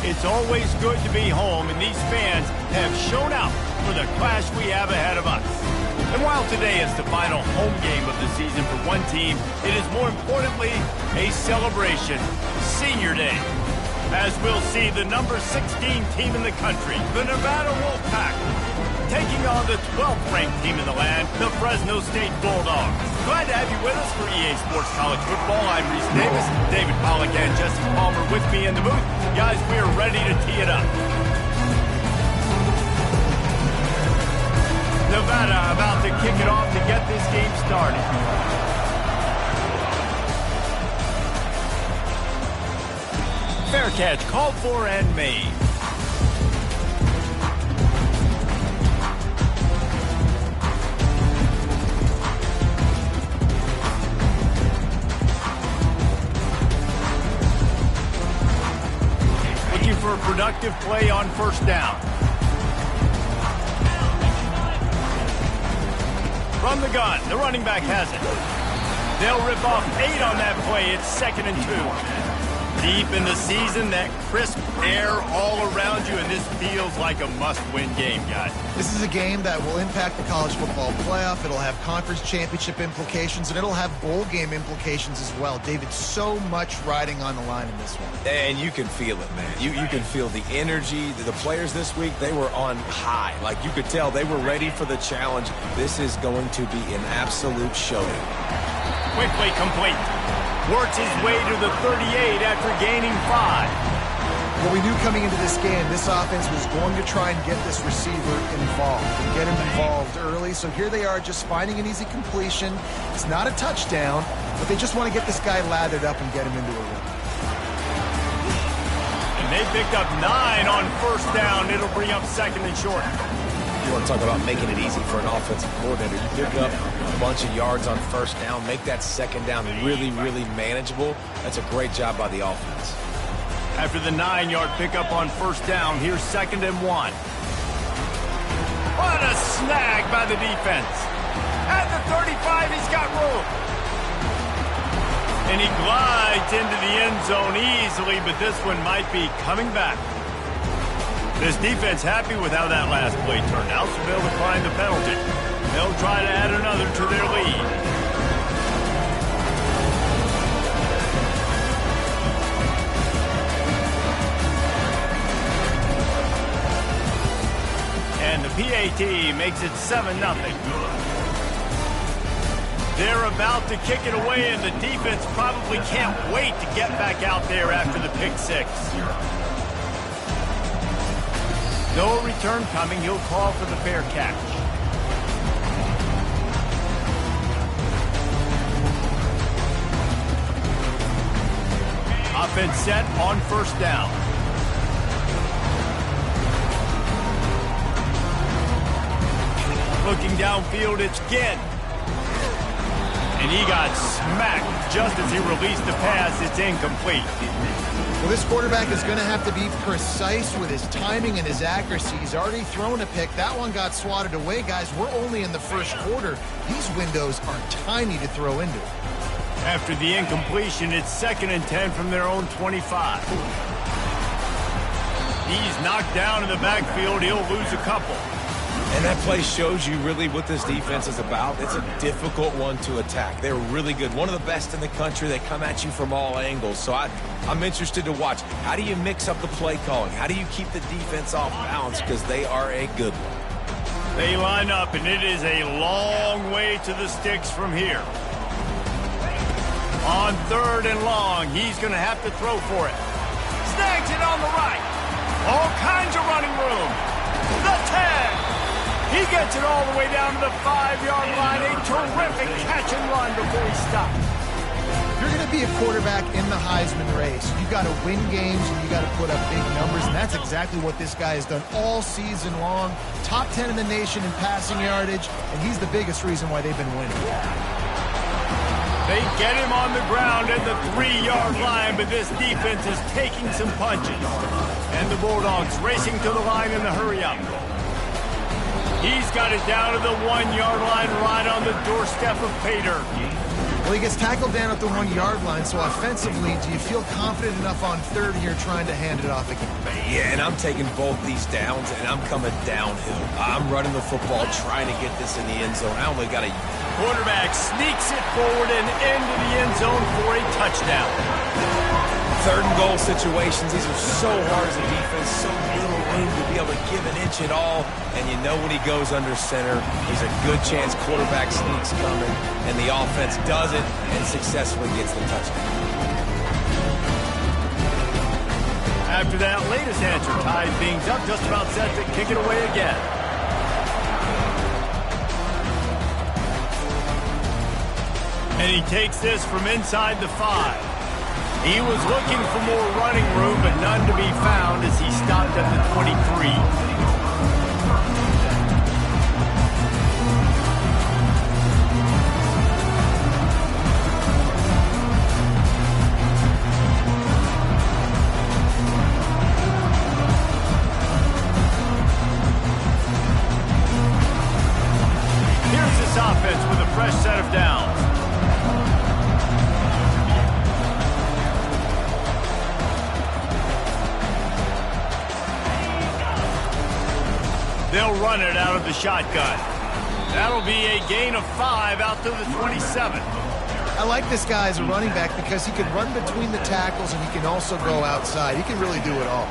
It's always good to be home, and these fans have shown out for the clash we have ahead of us. And while today is the final home game of the season for one team, it is more importantly a celebration, Senior Day. As we'll see the number 16 team in the country, the Nevada Wolfpack, taking on the 12th ranked team in the land, the Fresno State Bulldogs. Glad to have you with us for EA Sports College Football. I'm Reese Davis, David Pollack and Jesse Palmer with me in the booth. Guys, we are ready to tee it up. Nevada about to kick it off to get this game started. Fair catch called for and made. Looking for a productive play on first down. From the gun, the running back has it. They'll rip off 8 on that play. It's 2nd and 2. Deep in the season, that crisp air all around you, and this feels like a must-win game, guys. This is a game that will impact the college football playoff. It'll have conference championship implications, and it'll have bowl game implications as well. David, so much riding on the line in this one. And you can feel it, man. You can feel the energy. The players this week, they were on high. Like, you could tell they were ready for the challenge. This is going to be an absolute showdown. Quickly complete. Works his way to the 38 after gaining 5. Well, we knew coming into this game, this offense was going to try and get this receiver involved and get him involved early. So here they are just finding an easy completion. It's not a touchdown, but they just want to get this guy lathered up and get him into a run. And they picked up 9 on first down. It'll bring up 2nd and short. You want to talk about making it easy for an offensive coordinator. You pick up a bunch of yards on first down, make that second down really, really manageable. That's a great job by the offense. After the 9-yard pickup on first down, here's 2nd and 1. What a snag by the defense. At the 35, he's got room. And he glides into the end zone easily, but this one might be coming back. This defense happy with how that last play turned out, so they'll decline the penalty. They'll try to add another to their lead. And the PAT makes it 7-0. They're about to kick it away, and the defense probably can't wait to get back out there after the pick 6. No return coming. He'll call for the fair catch. Offense set on first down. Looking downfield, it's Ginn. And he got smacked just as he released the pass. It's incomplete. Well, this quarterback is going to have to be precise with his timing and his accuracy. He's already thrown a pick. That one got swatted away, guys. We're only in the first quarter. These windows are tiny to throw into. After the incompletion, it's 2nd and 10 from their own 25. He's knocked down in the backfield. He'll lose a couple. And that play shows you really what this defense is about. It's a difficult one to attack. They're really good. One of the best in the country. They come at you from all angles. So I'm interested to watch. How do you mix up the play calling? How do you keep the defense off balance? Because they are a good one. They line up, and it is a long way to the sticks from here. On 3rd and long, he's going to have to throw for it. Snags it on the right. All kinds of running room. The 10. He gets it all the way down to the 5-yard line. A terrific catch and run before he stops. If you're going to be a quarterback in the Heisman race, you got to win games and you got to put up big numbers, and that's exactly what this guy has done all season long. Top 10 in the nation in passing yardage, and he's the biggest reason why they've been winning. They get him on the ground at the 3-yard line, but this defense is taking some punches. And the Bulldogs racing to the line in the hurry-up. He's got it down to the 1-yard line right on the doorstep of Pater. Well, he gets tackled down at the 1-yard line, so offensively, do you feel confident enough on third here trying to hand it off again? Yeah, and I'm taking both these downs, and I'm coming downhill. I'm running the football, trying to get this in the end zone. I only got a... Quarterback sneaks it forward and into the end zone for a touchdown. Third and goal situations, these are so hard as a defense, so little room to be able to give an inch at all. And you know when he goes under center, there's a good chance quarterback sneaks coming, and the offense does it and successfully gets the touchdown. After that latest answer ties things up, just about set to kick it away again. And he takes this from inside the 5. He was looking for more running room, but none to be found as he stopped at the 23. Here's this offense with a fresh set of downs. They'll run it out of the shotgun. That'll be a gain of 5 out to the 27. I like this guy as a running back because he can run between the tackles and he can also go outside. He can really do it all.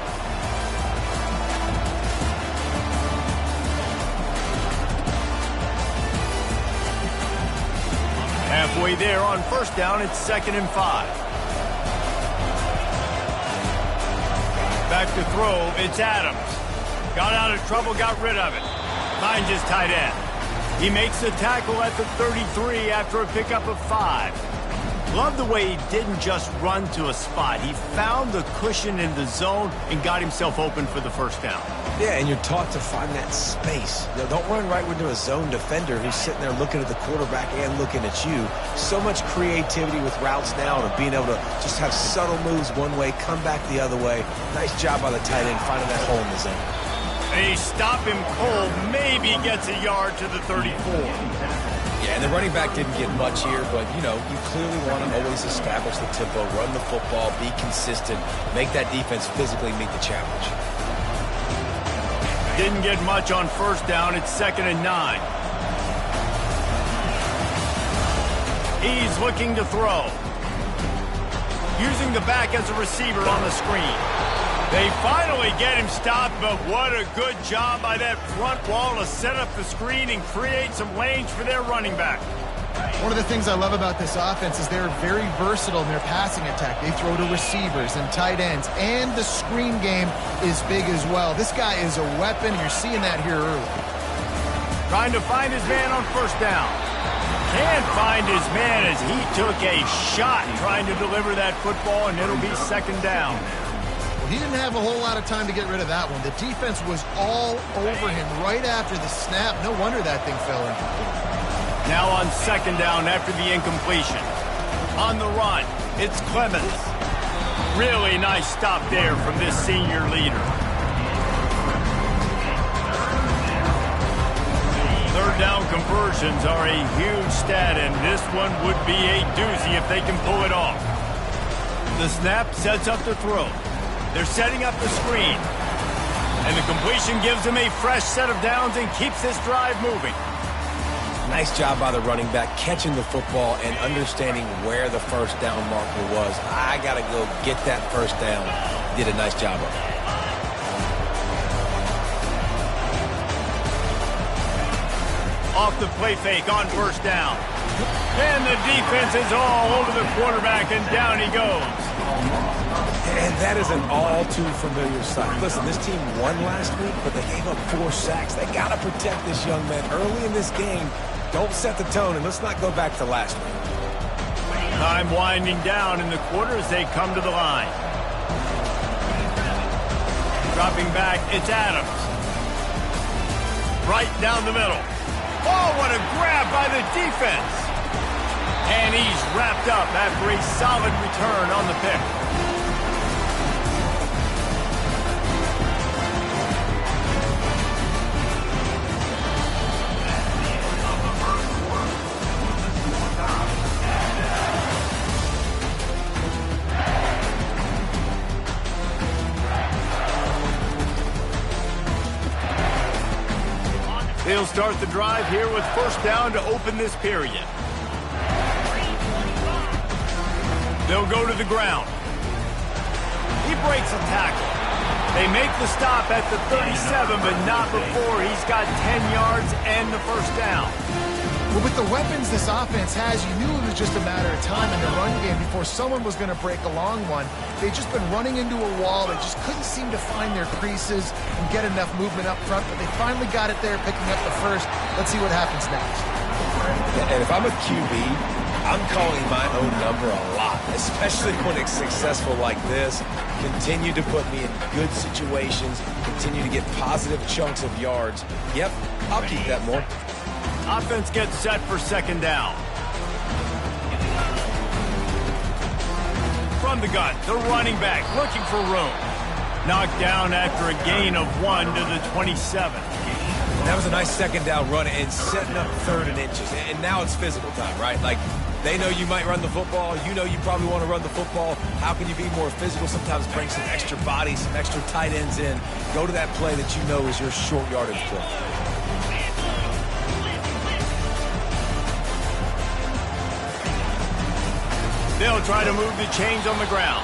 Halfway there on first down, it's 2nd and 5. Back to throw, it's Adams. Got out of trouble, got rid of it. Finds his tight end. He makes the tackle at the 33 after a pickup of 5. Love the way he didn't just run to a spot. He found the cushion in the zone and got himself open for the first down. Yeah, and you're taught to find that space. You know, don't run right into a zone defender who's sitting there looking at the quarterback and looking at you. So much creativity with routes now and being able to just have subtle moves one way, come back the other way. Nice job by the tight end finding that hole in the zone. They stop him cold, maybe gets a yard to the 34. Yeah, and the running back didn't get much here, but, you know, you clearly want to always establish the tempo, run the football, be consistent, make that defense physically meet the challenge. Didn't get much on first down. It's 2nd and 9. He's looking to throw. Using the back as a receiver on the screen. They finally get him stopped, but what a good job by that front wall to set up the screen and create some lanes for their running back. One of the things I love about this offense is they're very versatile in their passing attack. They throw to receivers and tight ends, and the screen game is big as well. This guy is a weapon. You're seeing that here early. Trying to find his man on first down. Can't find his man as he took a shot trying to deliver that football, and it'll be 2nd down. He didn't have a whole lot of time to get rid of that one. The defense was all over him right after the snap. No wonder that thing fell in. Now on 2nd down after the incompletion. On the run, it's Clemens. Really nice stop there from this senior leader. 3rd down conversions are a huge stat, and this one would be a doozy if they can pull it off. The snap sets up the throw. They're setting up the screen. And the completion gives them a fresh set of downs and keeps this drive moving. Nice job by the running back catching the football and understanding where the first down marker was. I got to go get that first down. Did a nice job of it. Off the play fake on first down. And the defense is all over the quarterback, and down he goes. And that is an all-too-familiar sight. Listen, this team won last week, but they gave up 4 sacks. They got to protect this young man early in this game. Don't set the tone, and let's not go back to last week. Time winding down in the quarter as they come to the line. Dropping back, it's Adams. Right down the middle. Oh, what a grab by the defense. And he's wrapped up after a solid return on the pick. They'll start the drive here with first down to open this period. They'll go to the ground. He breaks a tackle. They make the stop at the 37, but not before he's got 10 yards and the first down. Well, with the weapons this offense has, you knew it was just a matter of time in the run game before someone was going to break a long one. They'd just been running into a wall. They just couldn't seem to find their creases and get enough movement up front, but they finally got it there, picking up the first. Let's see what happens next. And if I'm a QB, I'm calling my own number a lot, especially when it's successful like this. Continue to put me in good situations, continue to get positive chunks of yards. Yep, I'll keep that more. Offense gets set for second down. From the gun, the running back looking for room. Knocked down after a gain of 1 to the 27. That was a nice second down run and setting up third and inches. And now it's physical time, right? Like, they know you might run the football. You know you probably want to run the football. How can you be more physical? Sometimes bring some extra bodies, some extra tight ends in. Go to that play that you know is your short yardage play. They'll try to move the chains on the ground.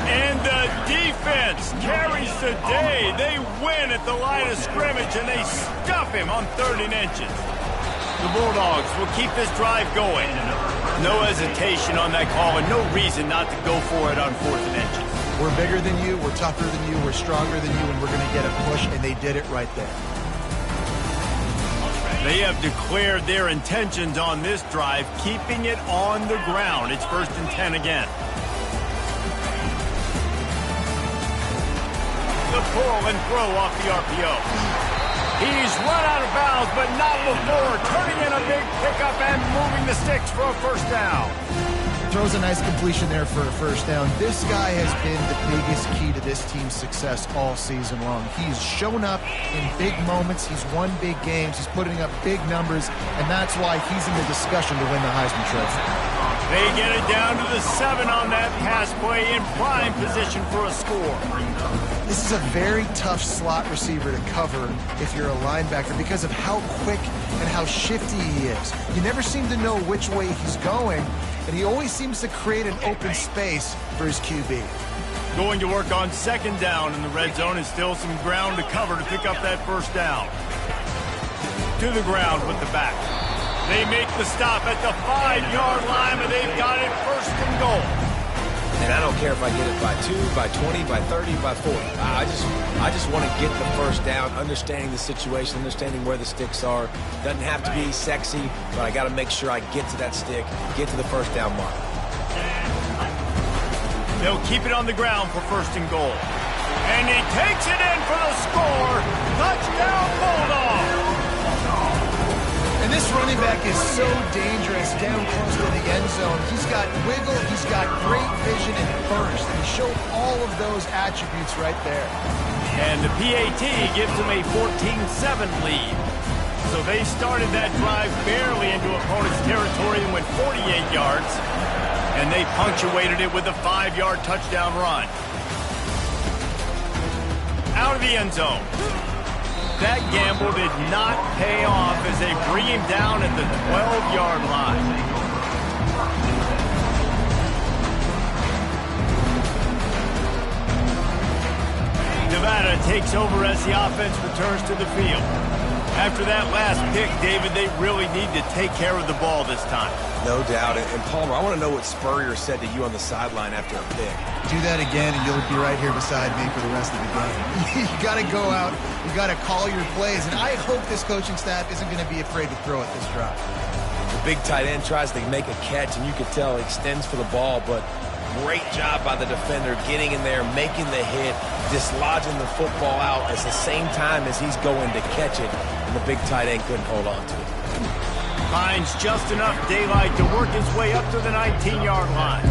And the defense carries the day. They win at the line of scrimmage, and they stuff him on 3rd and inches. The Bulldogs will keep this drive going. No hesitation on that call, and no reason not to go for it on 4th and inches. We're bigger than you, we're tougher than you, we're stronger than you, and we're going to get a push, and they did it right there. They have declared their intentions on this drive, keeping it on the ground. It's 1st and 10 again. The pull and throw off the RPO. He's run out of bounds, but not before turning in a big pickup and moving the sticks for a first down. Throws a nice completion there for a first down. This guy has been the biggest key to this team's success all season long. He's shown up in big moments. He's won big games. He's putting up big numbers, and that's why he's in the discussion to win the Heisman Trophy. They get it down to the 7 on that pass play in prime position for a score. This is a very tough slot receiver to cover if you're a linebacker because of how quick and how shifty he is. You never seem to know which way he's going, and he always seems to create an open space for his QB. Going to work on 2nd down in the red zone, and still some ground to cover to pick up that first down. To the ground with the back. They make the stop at the 5-yard line, but they've got it 1st and goal. And I don't care if I get it by 2, by 20, by 30, by 40. I just want to get the first down, understanding the situation, understanding where the sticks are. Doesn't have to be sexy, but I got to make sure I get to that stick, get to the first down mark. They'll keep it on the ground for 1st and goal. And he takes it in for the score. Touchdown, Bulldogs! And this running back is so dangerous down close to the end zone. He's got wiggle, he's got great vision and burst. He showed all of those attributes right there. And the PAT gives him a 14-7 lead. So they started that drive barely into opponent's territory and went 48 yards. And they punctuated it with a 5-yard touchdown run. Out of the end zone. That gamble did not pay off as they bring him down at the 12-yard line. Nevada takes over as the offense returns to the field. After that last pick, David, they really need to take care of the ball this time. No doubt. And Palmer, I want to know what Spurrier said to you on the sideline after a pick. Do that again, and you'll be right here beside me for the rest of the game. You got to go out. You got to call your plays, and I hope this coaching staff isn't going to be afraid to throw it this drive. The big tight end tries to make a catch, and you could tell he extends for the ball, but great job by the defender getting in there, making the hit, dislodging the football out at the same time as he's going to catch it, and the big tight end couldn't hold on to it. Finds just enough daylight to work his way up to the 19-yard line.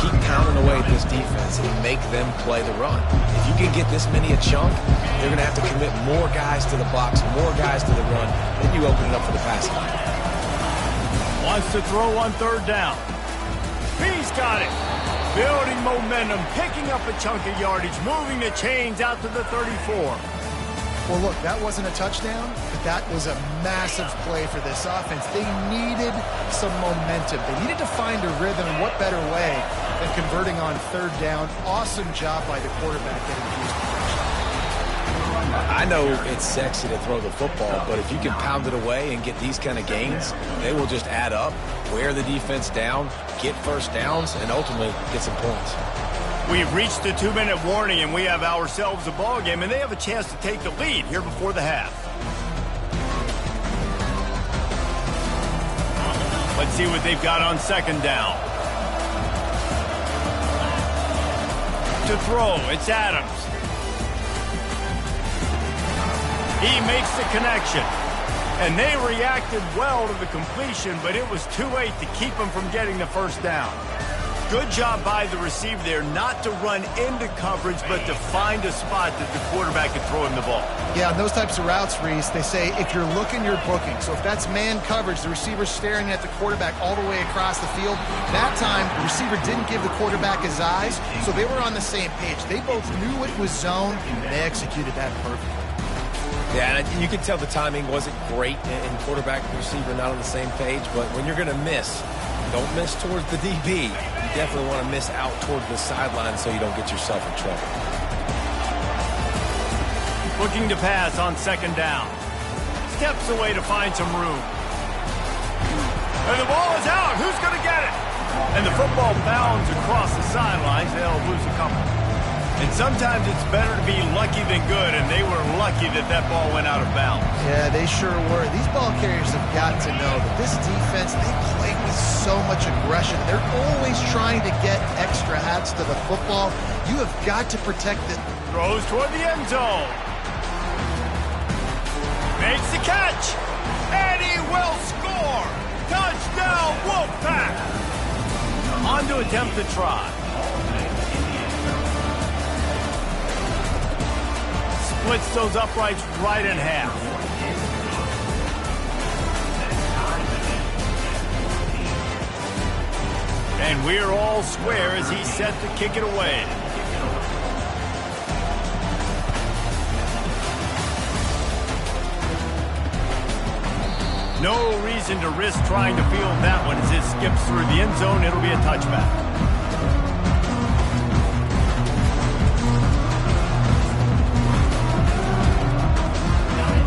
Keep pounding away at this defense and make them play the run. If you can get this many a chunk, they're going to have to commit more guys to the box, more guys to the run, then you open it up for the pass line. Wants to throw on 3rd down. He's got it. Building momentum, picking up a chunk of yardage, moving the chains out to the 34. Well, look, that wasn't a touchdown, but that was a massive play for this offense. They needed some momentum. They needed to find a rhythm, and what better way than converting on third down. Awesome job by the quarterback getting Houston. I know it's sexy to throw the football, but if you can pound it away and get these kind of gains, they will just add up, wear the defense down, get first downs, and ultimately get some points. We've reached the 2-minute warning, and we have ourselves a ball game, and they have a chance to take the lead here before the half. Let's see what they've got on second down. To throw, it's Adams. He makes the connection. And they reacted well to the completion, but it was too late to keep him from getting the first down. Good job by the receiver there not to run into coverage, but to find a spot that the quarterback could throw him the ball. Yeah, on those types of routes, Reese, they say if you're looking, you're booking. So if that's man coverage, the receiver's staring at the quarterback all the way across the field. That time, the receiver didn't give the quarterback his eyes, so they were on the same page. They both knew it was zone, and they executed that perfectly. Yeah, and you can tell the timing wasn't great in quarterback and receiver not on the same page, but when you're going to miss, don't miss towards the DB. You definitely want to miss out towards the sideline so you don't get yourself in trouble. Looking to pass on second down. Steps away to find some room. And the ball is out. Who's going to get it? And the football bounds across the sidelines. They'll lose a couple. And sometimes it's better to be lucky than good, and they were lucky that that ball went out of bounds. Yeah, they sure were. These ball carriers have got to know that this defense, they play with so much aggression. They're always trying to get extra hats to the football. You have got to protect it. Throws toward the end zone. Makes the catch. And he will score. Touchdown, Wolfpack. On to attempt the try. Splits those uprights right in half. And we're all square as he's set to kick it away. No reason to risk trying to field that one as it skips through the end zone. It'll be a touchback.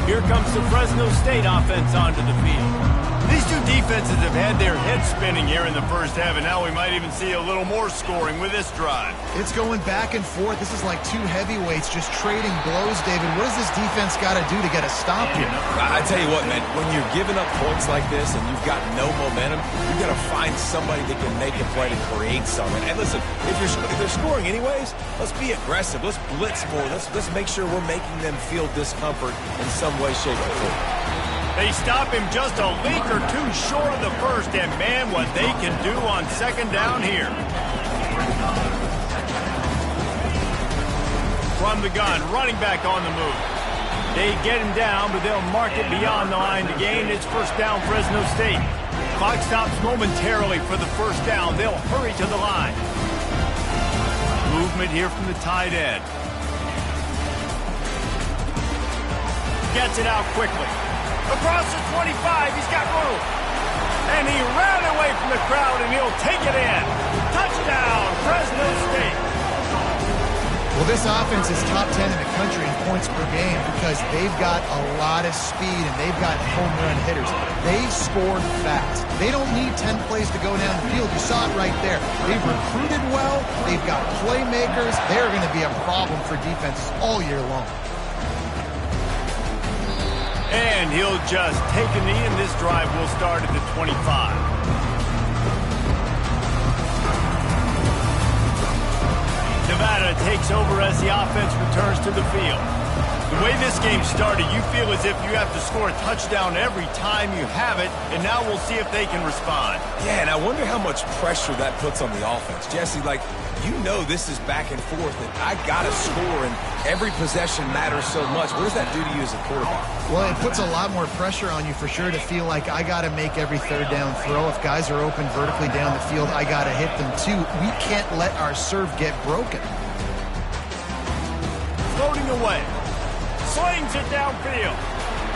Here comes the Fresno State offense onto the field. These two defenses have had their heads spinning here in the first half, and now we might even see a little more scoring with this drive. It's going back and forth. This is like two heavyweights just trading blows, David. What does this defense got to do to get a stop here? I tell you what, man, when you're giving up points like this and you've got no momentum, you've got to find somebody that can make a play to create something. And listen, if they're scoring anyways, let's be aggressive. Let's blitz more. Let's make sure we're making them feel discomfort in some way, shape, or form. They stop him just a leak or two short of the first, and man, what they can do on second down here. From the gun, running back on the move. They get him down, but they'll mark it beyond the line to gain. It's first down, Fresno State. Clock stops momentarily for the first down. They'll hurry to the line. Movement here from the tight end. Gets it out quickly. Across the 25, he's got room. And he ran away from the crowd, and he'll take it in. Touchdown, Fresno State. Well, this offense is top 10 in the country in points per game because they've got a lot of speed and they've got home run hitters. They scored fast. They don't need 10 plays to go down the field. You saw it right there. They've recruited well. They've got playmakers. They're going to be a problem for defenses all year long. And he'll just take a knee, and this drive will start at the 25. Nevada takes over as the offense returns to the field. The way this game started, you feel as if you have to score a touchdown every time you have it, and now we'll see if they can respond. Yeah, and I wonder how much pressure that puts on the offense. Jesse, like, you know this is back and forth, and I got to score, and every possession matters so much. What does that do to you as a quarterback? Well, it puts a lot more pressure on you for sure to feel like I got to make every third down throw. If guys are open vertically down the field, I got to hit them too. We can't let our serve get broken. Floating away. slings it downfield.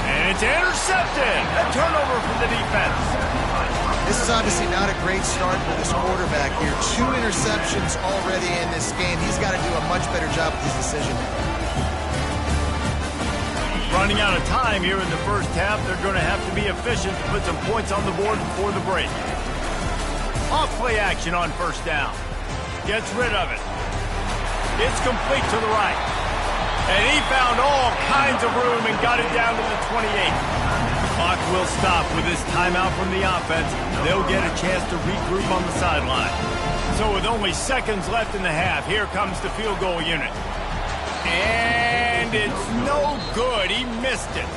And it's intercepted. A turnover for the defense. This is obviously not a great start for this quarterback here. 2 interceptions already in this game. He's got to do a much better job with his decision. Running out of time here in the first half. They're going to have to be efficient to put some points on the board before the break. Off play action on first down. Gets rid of it. It's complete to the right. And he found all kinds of room and got it down to the 28. The clock will stop with this timeout from the offense. They'll get a chance to regroup on the sideline. So with only seconds left in the half, here comes the field goal unit. And it's no good. He missed it.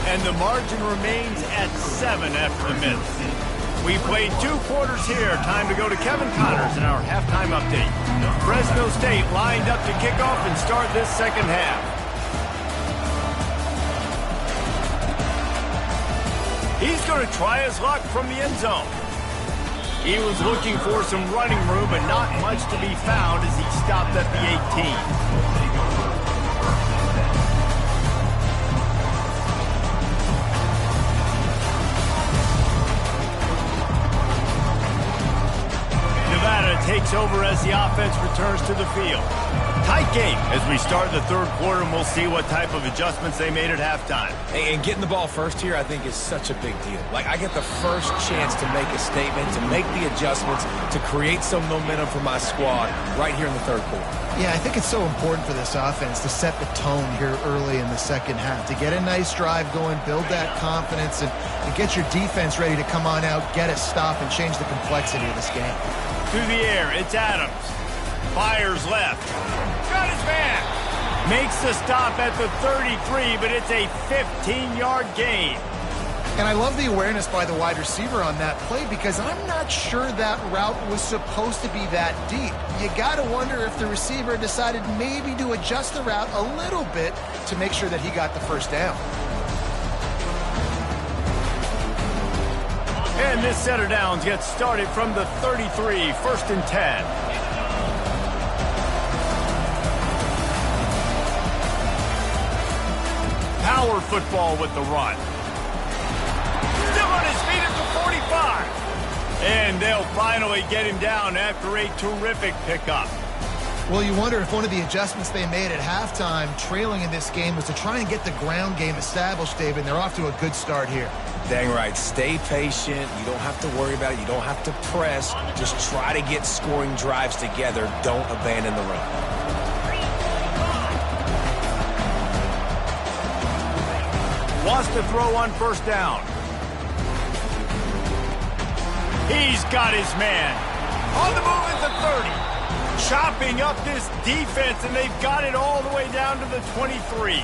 And the margin remains at 7 after the miss. We played 2 quarters here. Time to go to Kevin Connors in our halftime update. Fresno State lined up to kick off and start this second half. He's going to try his luck from the end zone. He was looking for some running room, but not much to be found as he stopped at the 18. Takes over as the offense returns to the field. Tight game as we start the third quarter, and we'll see what type of adjustments they made at halftime. And getting the ball first here, I think, is such a big deal. Like, I get the first chance to make a statement, to make the adjustments, to create some momentum for my squad right here in the third quarter. Yeah, I think it's so important for this offense to set the tone here early in the second half, to get a nice drive going, build that confidence, and get your defense ready to come on out, get a stop, and change the complexity of this game. To the air, it's Adams. Fires left. Got his man. Makes the stop at the 33, but it's a 15-yard gain. And I love the awareness by the wide receiver on that play because I'm not sure that route was supposed to be that deep. You got to wonder if the receiver decided maybe to adjust the route a little bit to make sure that he got the first down. And this set of downs gets started from the 33, 1st and 10. Power football with the run. Still on his feet at the 45. And they'll finally get him down after a terrific pickup. Well, you wonder if one of the adjustments they made at halftime, trailing in this game, was to try and get the ground game established, David. And they're off to a good start here. Dang right. Stay patient. You don't have to worry about it. You don't have to press. Just try to get scoring drives together. Don't abandon the run. Wants to throw on first down. He's got his man. On the move at the 30. Chopping up this defense, and they've got it all the way down to the 23.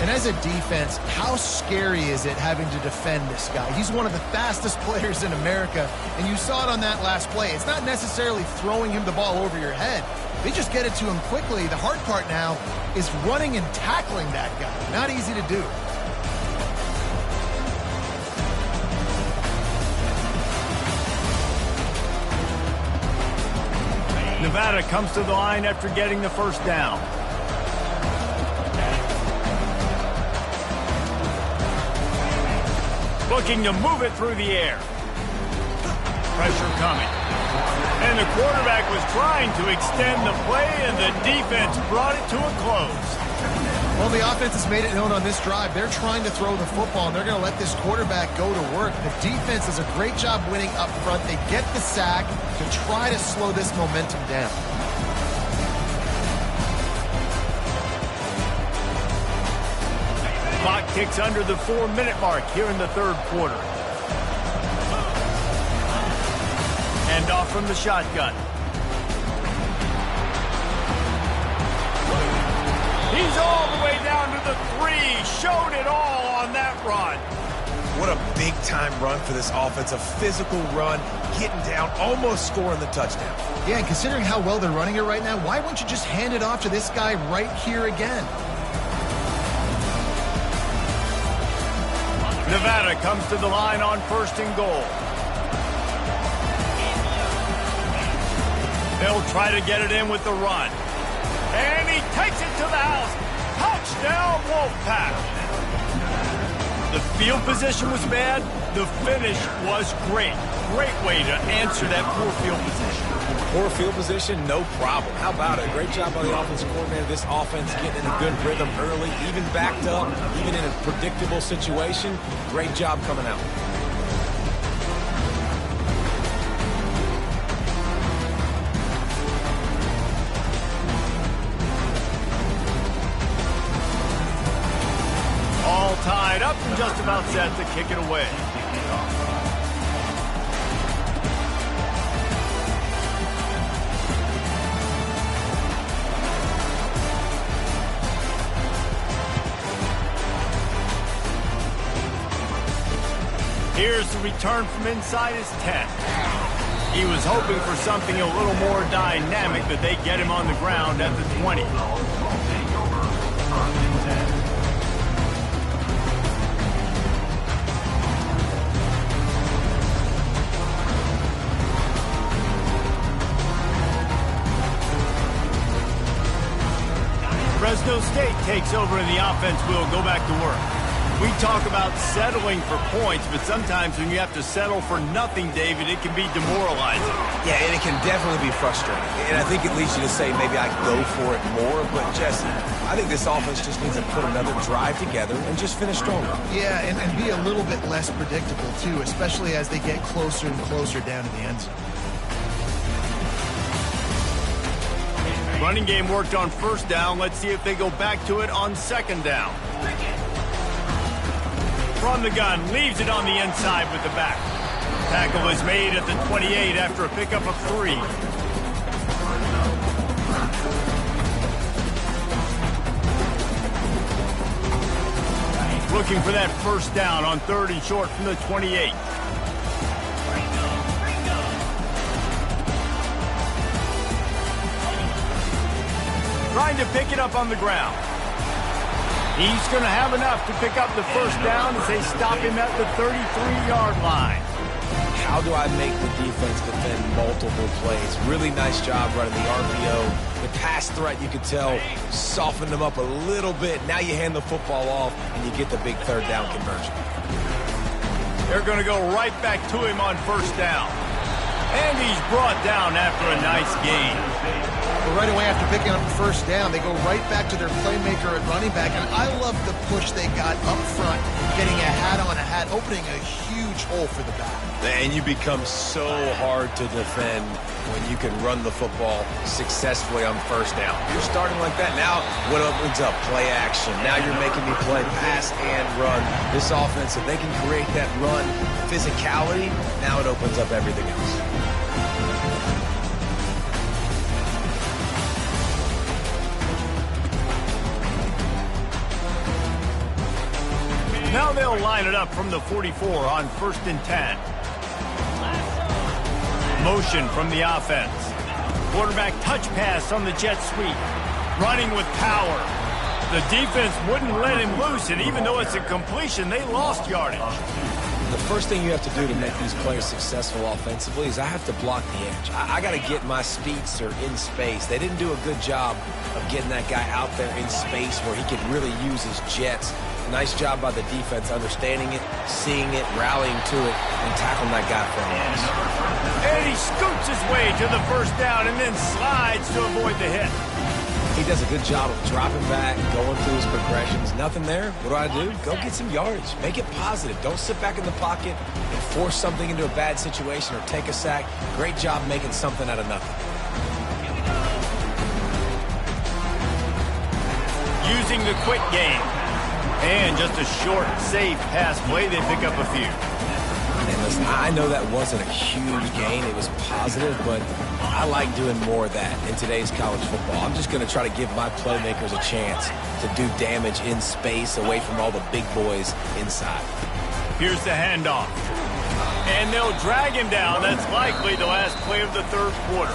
And as a defense, how scary is it having to defend this guy? He's one of the fastest players in America, and you saw it on that last play. It's not necessarily throwing him the ball over your head. They just get it to him quickly. The hard part now is running and tackling that guy. Not easy to do. Nevada comes to the line after getting the first down. Looking to move it through the air. Pressure coming. And the quarterback was trying to extend the play, and the defense brought it to a close. Well, the offense has made it known on this drive. They're trying to throw the football, and they're going to let this quarterback go to work. The defense does a great job winning up front. They get the sack to try to slow this momentum down. Clock ticks under the 4-minute mark here in the third quarter. Hand off from the shotgun. He's all the way down to the 3. Showed it all on that run. What a big-time run for this offense. A physical run, getting down, almost scoring the touchdown. Yeah, and considering how well they're running it right now, why wouldn't you just hand it off to this guy right here again? Nevada comes to the line on 1st and goal. They'll try to get it in with the run. And he takes it to the house. Touchdown, Wolfpack. The field position was bad. The finish was great. Great way to answer that poor field position. Poor field position, no problem. How about it? Great job by the offensive coordinator. This offense getting in a good rhythm early, even backed up, even in a predictable situation. Great job coming out. All tied up and just about set to kick it away. Here's the return from inside his 10. He was hoping for something a little more dynamic, but they get him on the ground at the 20. Fresno State takes over and the offense will go back to work. We talk about settling for points, but sometimes when you have to settle for nothing, David, it can be demoralizing. Yeah, and it can definitely be frustrating. And I think it leads you to say maybe I go for it more. But, Jesse, I think this offense just needs to put another drive together and just finish stronger. Yeah, and be a little bit less predictable, too, especially as they get closer and closer down to the end zone. Running game worked on first down. Let's see if they go back to it on second down. From the gun, leaves it on the inside with the back. Tackle is made at the 28 after a pickup of 3. Looking for that first down on 3rd and short from the 28. Trying to pick it up on the ground. He's going to have enough to pick up the first down as they stop him at the 33-yard line. How do I make the defense defend multiple plays? Really nice job running the RPO. The pass threat, you could tell, softened them up a little bit. Now you hand the football off, and you get the big third down conversion. They're going to go right back to him on first down. And he's brought down after a nice gain. But right away after picking up the first down, they go right back to their playmaker at running back. And I love the push they got up front, getting a hat on a hat, opening a huge hole for the back. And you become so hard to defend when you can run the football successfully on first down. You're starting like that. Now what opens up? Play action. Now you're making me play pass and run. This offense, if they can create that run physicality, now it opens up everything else. Now they'll line it up from the 44 on 1st and 10. Motion from the offense. Quarterback touch pass on the jet sweep. Running with power. The defense wouldn't let him loose, and even though it's a completion, they lost yardage. The first thing you have to do to make these players successful offensively is I have to block the edge. I got to get my speedster in space. They didn't do a good job of getting that guy out there in space where he could really use his jets. Nice job by the defense understanding it, seeing it, rallying to it, and tackling that guy for a loss. And he scoots his way to the first down and then slides to avoid the hit. He does a good job of dropping back, going through his progressions. Nothing there. What do? Go get some yardage. Make it positive. Don't sit back in the pocket and force something into a bad situation or take a sack. Great job making something out of nothing. Using the quick game. And just a short, safe pass play, they pick up a few. And listen, I know that wasn't a huge gain. It was positive, but I like doing more of that in today's college football. I'm just going to try to give my playmakers a chance to do damage in space away from all the big boys inside. Here's the handoff. And they'll drag him down. That's likely the last play of the 3rd quarter.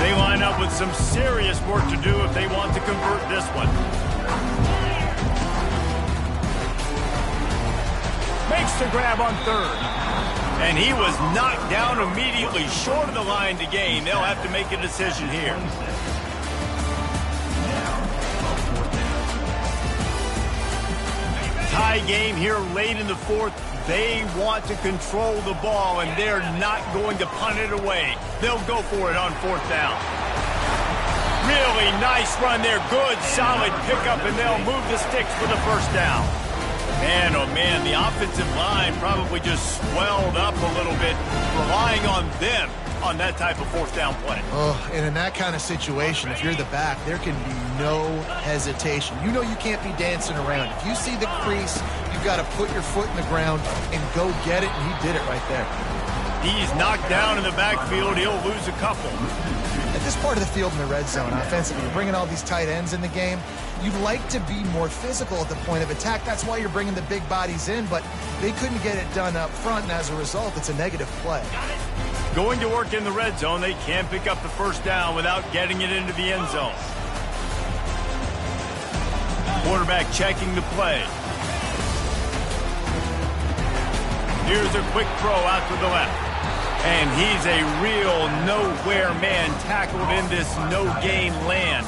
They line up with some serious work to do if they want to convert this one. fakes the grab on third. And he was knocked down immediately short of the line to gain. They'll have to make a decision here. Tie game here late in the fourth. They want to control the ball, and they're not going to punt it away. They'll go for it on fourth down. Really nice run there. Good, solid pickup, and they'll move the sticks for the first down. Man, oh man, the offensive line probably just swelled up a little bit, relying on them on that type of fourth down play. Oh, and in that kind of situation, if you're the back, there can be no hesitation. You know you can't be dancing around. If you see the crease, you've got to put your foot in the ground and go get it, and he did it right there. He's knocked down in the backfield. He'll lose a couple. At this part of the field in the red zone, offensively, you're bringing all these tight ends in the game. You'd like to be more physical at the point of attack. That's why you're bringing the big bodies in, but they couldn't get it done up front, and as a result, it's a negative play. Going to work in the red zone, they can't pick up the first down without getting it into the end zone. Quarterback checking the play. Here's a quick throw out to the left. And he's a real nowhere man tackled in this no-gain land.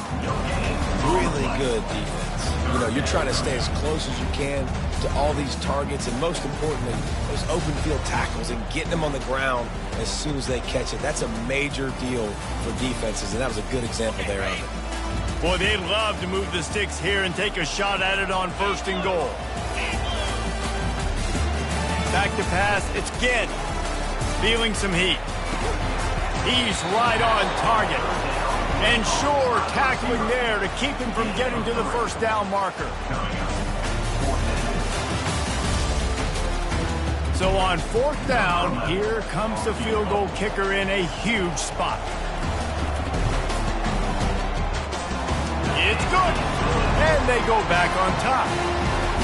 Really good defense. You know, you're trying to stay as close as you can to all these targets, and most importantly, those open field tackles and getting them on the ground as soon as they catch it. That's a major deal for defenses, and that was a good example there of it. Boy, they'd love to move the sticks here and take a shot at it on first and goal. Back to pass, it's Ginn. Feeling some heat. He's right on target. And sure, tackling there to keep him from getting to the first down marker. So on fourth down, here comes the field goal kicker in a huge spot. It's good. And they go back on top.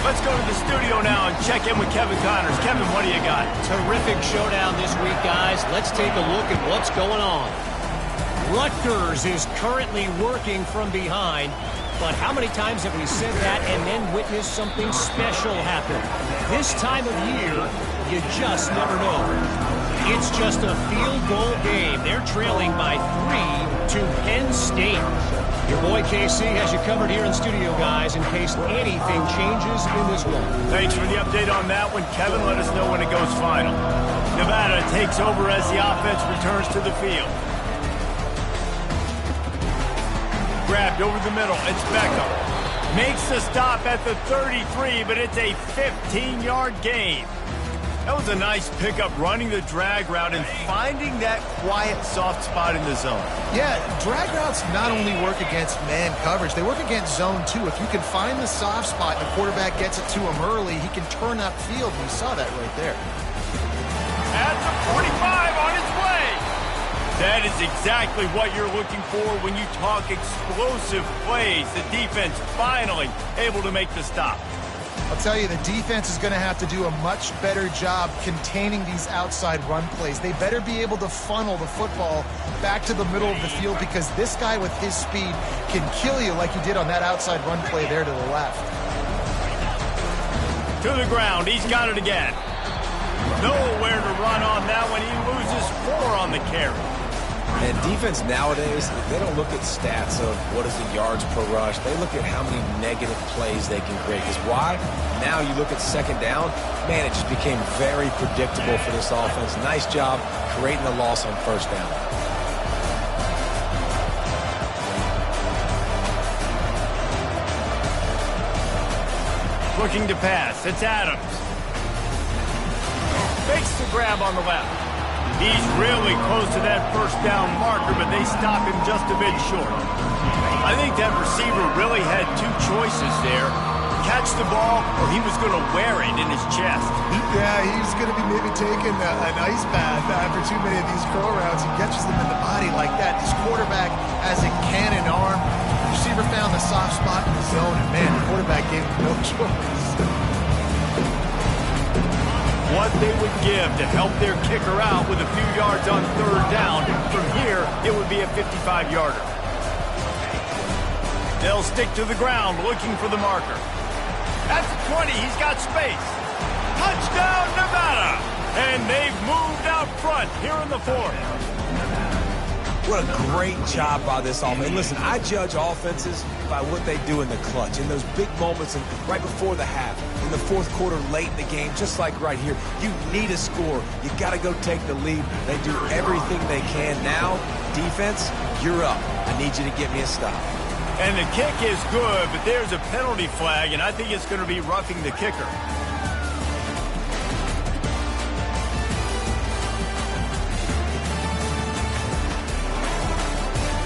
Let's go to the studio now and check in with Kevin Connors. Kevin, what do you got? Terrific showdown this week, guys. Let's take a look at what's going on. Rutgers is currently working from behind, but how many times have we said that and then witnessed something special happen? This time of year, you just never know. It's just a field goal game. They're trailing by 3 to Penn State. Your boy KC has you covered here in studio, guys, in case anything changes in this one. Thanks for the update on that one, Kevin. Let us know when it goes final. Nevada takes over as the offense returns to the field. Grabbed over the middle. It's Beckham. Makes the stop at the 33, but it's a 15-yard gain. That was a nice pickup, running the drag route and finding that quiet, soft spot in the zone. Yeah, drag routes not only work against man coverage, they work against zone too. If you can find the soft spot and the quarterback gets it to him early, he can turn upfield. You saw that right there. At the 45 on his way. That is exactly what you're looking for when you talk explosive plays. The defense finally able to make the stop. I'll tell you, the defense is going to have to do a much better job containing these outside run plays. They better be able to funnel the football back to the middle of the field, because this guy with his speed can kill you like he did on that outside run play there to the left. To the ground. He's got it again. Nowhere to run on that one. He loses 4 on the carry. And defense nowadays, they don't look at stats of what is the yards per rush. They look at how many negative plays they can create. Because why? Now you look at second down, man, it just became very predictable for this offense. Nice job creating the loss on first down. Looking to pass. It's Adams. Fakes the grab on the left. He's really close to that first down marker, but they stop him just a bit short. I think that receiver really had 2 choices there. Catch the ball, or he was going to wear it in his chest. Yeah, he's going to be maybe taking an ice bath after too many of these curl routes. He catches them in the body like that. This quarterback has a cannon arm. The receiver found the soft spot in the zone, and man, the quarterback gave him no choice. What they would give to help their kicker out with a few yards on third down. From here, it would be a 55-yarder. They'll stick to the ground looking for the marker. At the 20, he's got space. Touchdown, Nevada! And they've moved out front here in the fourth. What a great job by this offense. And listen, I judge offenses by what they do in the clutch, in those big moments and right before the half, in the fourth quarter, late in the game, just like right here. You need a score. You got to go take the lead. They do everything they can. Now, defense, you're up. I need you to get me a stop. And the kick is good, but there's a penalty flag, and I think it's going to be roughing the kicker.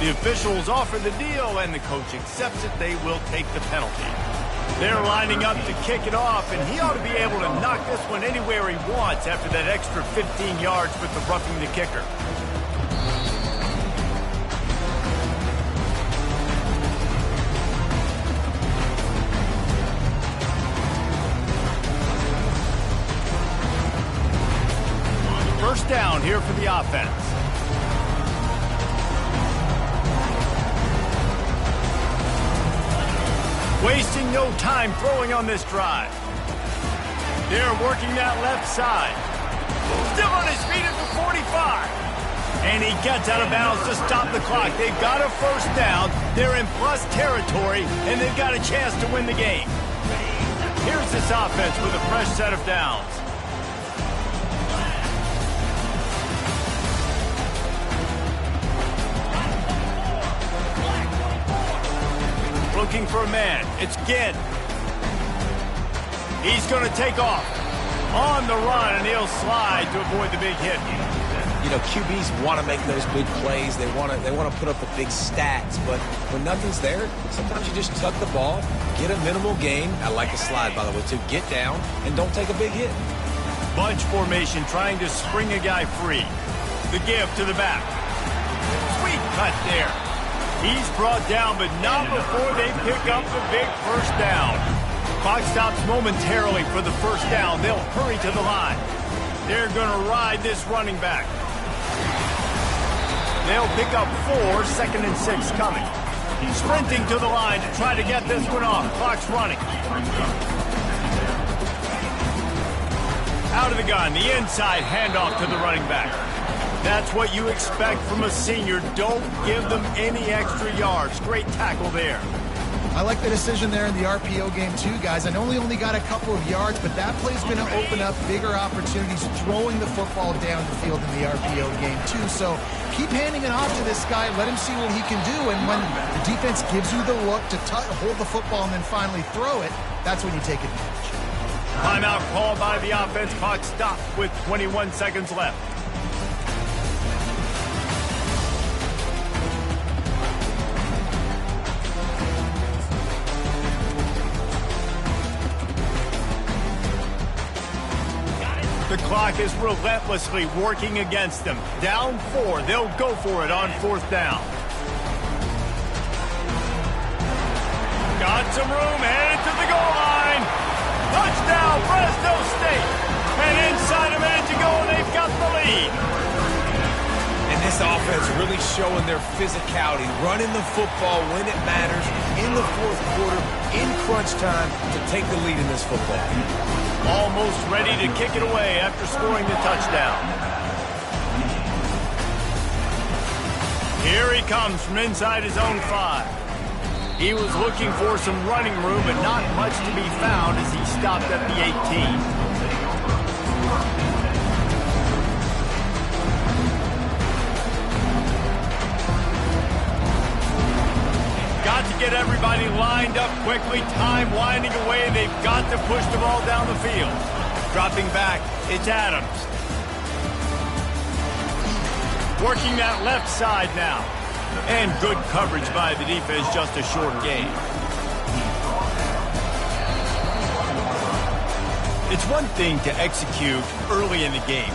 The officials offer the deal, and the coach accepts it. They will take the penalty. They're lining up to kick it off, and he ought to be able to knock this one anywhere he wants after that extra 15 yards with the roughing the kicker. First down here for the offense. Wasting no time throwing on this drive. They're working that left side. Still on his feet at the 45. And he gets out of bounds to stop the clock. They've got a first down. They're in plus territory, and they've got a chance to win the game. Here's this offense with a fresh set of downs. Looking for a man. It's Ginn. He's going to take off. On the run, and he'll slide to avoid the big hit. You know, QBs want to make those big plays. They want to put up the big stats. But when nothing's there, sometimes you just tuck the ball, get a minimal gain. I like the slide, by the way, too. Get down and don't take a big hit. Bunch formation trying to spring a guy free. The give to the back. Sweet cut there. He's brought down, but not before they pick up the big first down. Clock stops momentarily for the first down. They'll hurry to the line. They're going to ride this running back. They'll pick up 4, 2nd and 6 coming. Sprinting to the line to try to get this one off. Clock's running. Out of the gun, the inside handoff to the running back. That's what you expect from a senior. Don't give them any extra yards. Great tackle there. I like the decision there in the RPO game too, guys. I know he only got a couple of yards, but that play's going to open up bigger opportunities throwing the football down the field in the RPO game too. So keep handing it off to this guy. Let him see what he can do. And when the defense gives you the look to hold the football and then finally throw it, that's when you take advantage. Timeout called by the offense. Clock stopped with 21 seconds left. The clock is relentlessly working against them. Down 4. They'll go for it on 4th down. Got some room, headed to the goal line. Touchdown, Fresno State. And inside a minute to go, and they've got the lead. And this offense really showing their physicality, running the football when it matters, in the fourth quarter, in crunch time, to take the lead in this football. Almost ready to kick it away after scoring the touchdown. Here he comes from inside his own 5. He was looking for some running room, but not much to be found as he stopped at the 18. Got to get everybody lined up quickly. Time winding away, and they've got to push the ball down the field. Dropping back, it's Adams. Working that left side now. And good coverage by the defense, just a short gain. It's one thing to execute early in the game.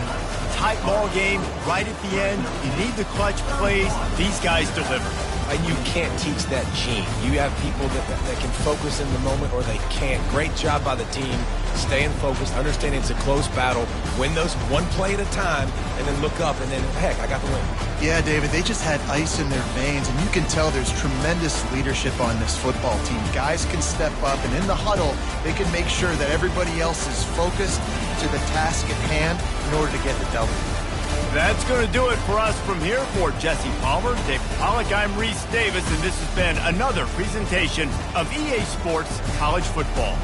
Tight ball game, right at the end. You need the clutch plays. These guys deliver. and you can't teach that gene. You have people that can focus in the moment or they can't. Great job by the team, staying focused, understanding it's a close battle, win those one play at a time, and then look up, and then, heck, I got the win. Yeah, David, they just had ice in their veins, and you can tell there's tremendous leadership on this football team. Guys can step up, and in the huddle, they can make sure that everybody else is focused to the task at hand in order to get the W. That's going to do it for us from here. For Jesse Palmer, Dave Pollock, I'm Reese Davis, and this has been another presentation of EA Sports College Football.